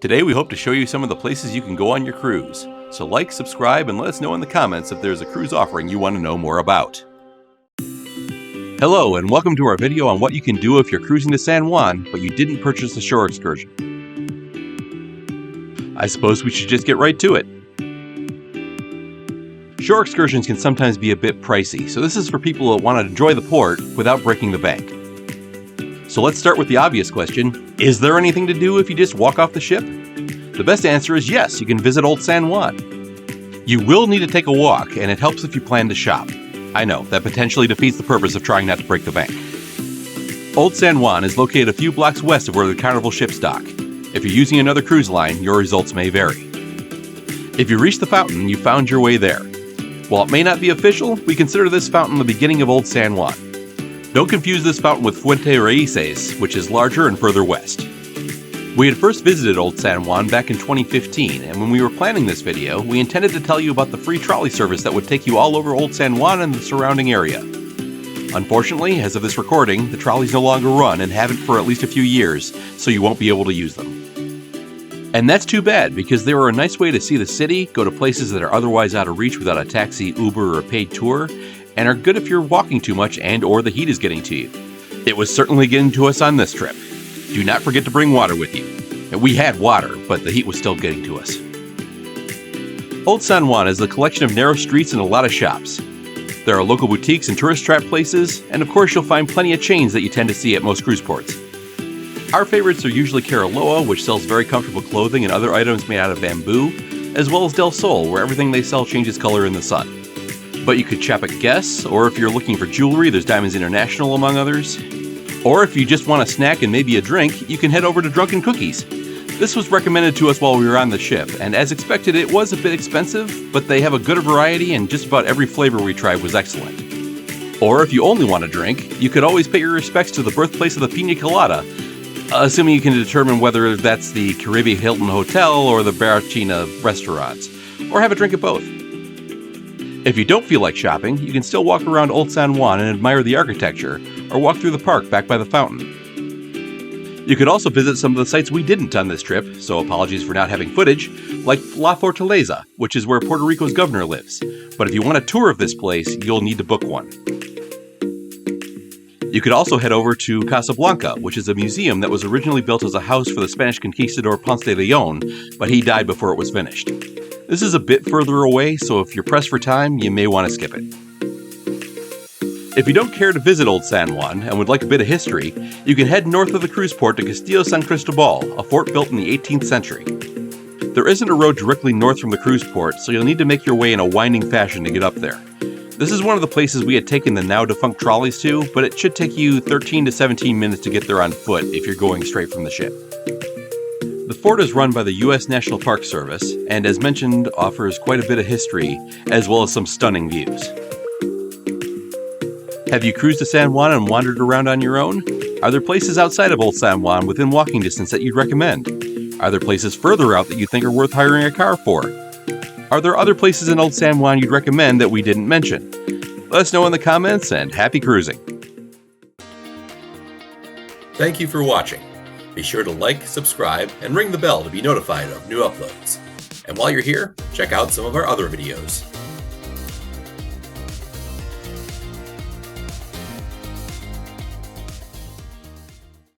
Today we hope to show you some of the places you can go on your cruise. So like, subscribe, and let us know in the comments if there's a cruise offering you want to know more about. Hello, and welcome to our video on what you can do if you're cruising to San Juan, but you didn't purchase a shore excursion. I suppose we should just get right to it. Shore excursions can sometimes be a bit pricey, so this is for people that want to enjoy the port without breaking the bank. So let's start with the obvious question, is there anything to do if you just walk off the ship? The best answer is yes, you can visit Old San Juan. You will need to take a walk, and it helps if you plan to shop. I know, that potentially defeats the purpose of trying not to break the bank. Old San Juan is located a few blocks west of where the Carnival ships dock. If you're using another cruise line, your results may vary. If you reach the fountain, you found your way there. While it may not be official, we consider this fountain the beginning of Old San Juan. Don't confuse this fountain with Fuente Raíces, which is larger and further west. We had first visited Old San Juan back in 2015, and when we were planning this video, we intended to tell you about the free trolley service that would take you all over Old San Juan and the surrounding area. Unfortunately, as of this recording, the trolleys no longer run and haven't for at least a few years, so you won't be able to use them. And that's too bad, because they were a nice way to see the city, go to places that are otherwise out of reach without a taxi, Uber, or a paid tour, and are good if you're walking too much and or the heat is getting to you. It was certainly getting to us on this trip. Do not forget to bring water with you. And we had water, but the heat was still getting to us. Old San Juan is a collection of narrow streets and a lot of shops. There are local boutiques and tourist trap places, and of course you'll find plenty of chains that you tend to see at most cruise ports. Our favorites are usually Caroloa, which sells very comfortable clothing and other items made out of bamboo, as well as Del Sol, where everything they sell changes color in the sun. But you could shop at Guess, or if you're looking for jewelry, there's Diamonds International among others. Or if you just want a snack and maybe a drink, you can head over to Drunken Cookies. This was recommended to us while we were on the ship, and as expected it was a bit expensive, but they have a good variety and just about every flavor we tried was excellent. Or if you only want a drink, you could always pay your respects to the birthplace of the Pina Colada, assuming you can determine whether that's the Caribbean Hilton Hotel or the Barachina restaurants, or have a drink at both. If you don't feel like shopping, you can still walk around Old San Juan and admire the architecture, or walk through the park back by the fountain. You could also visit some of the sites we didn't on this trip, so apologies for not having footage, like La Fortaleza, which is where Puerto Rico's governor lives. But if you want a tour of this place, you'll need to book one. You could also head over to Casablanca, which is a museum that was originally built as a house for the Spanish conquistador Ponce de Leon, but he died before it was finished. This is a bit further away, so if you're pressed for time, you may want to skip it. If you don't care to visit Old San Juan and would like a bit of history, you can head north of the cruise port to Castillo San Cristobal, a fort built in the 18th century. There isn't a road directly north from the cruise port, so you'll need to make your way in a winding fashion to get up there. This is one of the places we had taken the now defunct trolleys to, but it should take you 13 to 17 minutes to get there on foot if you're going straight from the ship. The fort is run by the U.S. National Park Service, and as mentioned, offers quite a bit of history, as well as some stunning views. Have you cruised to San Juan and wandered around on your own? Are there places outside of Old San Juan within walking distance that you'd recommend? Are there places further out that you think are worth hiring a car for? Are there other places in Old San Juan you'd recommend that we didn't mention? Let us know in the comments, and happy cruising! Thank you for watching. Be sure to like, subscribe, and ring the bell to be notified of new uploads. And while you're here, check out some of our other videos.